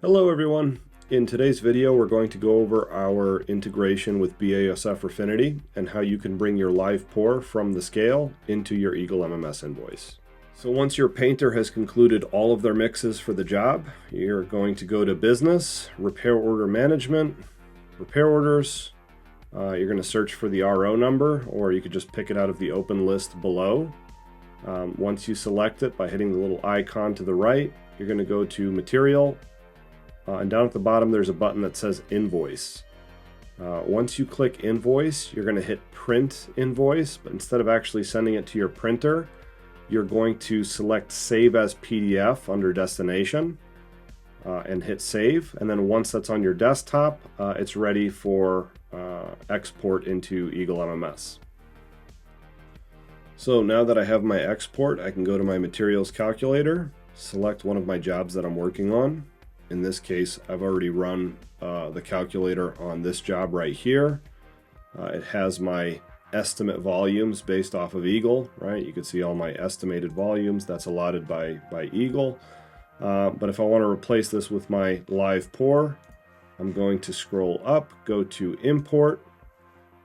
Hello everyone. In today's video we're going to go over our integration with BASF Refinity and how you can bring your live pour from the scale into your Eagle MMS invoice. So once your painter has concluded all of their mixes for the job, you're going to go to Business, Repair Order Management, Repair Orders. You're going to search for the RO number, or you could just pick it out of the open list below. Once you select it by hitting the little icon to the right, you're going to go to Material, and down at the bottom there's a button that says Invoice. Once you click Invoice, you're going to hit Print Invoice, but instead of actually sending it to your printer, you're going to select Save as PDF under Destination and hit Save. And then once that's on your desktop, it's ready for export into Eagle MMS. So now that I have my export, I can go to my materials calculator, select one of my jobs that I'm working on. In this case, I've already run the calculator on this job right here. It has my estimate volumes based off of Eagle, right? You can see all my estimated volumes that's allotted by Eagle. But if I want to replace this with my live pour, I'm going to scroll up, go to Import,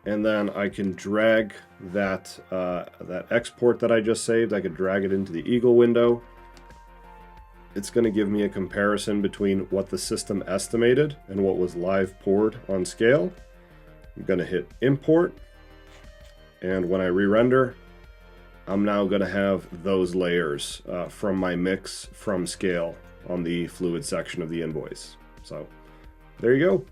and then I can drag that export that I just saved. I could drag it into the Eagle window. It's going to give me a comparison between what the system estimated and what was live poured on scale. I'm going to hit Import, and when I re-render, I'm now going to have those layers from my mix from scale on the fluid section of the invoice. So there you go.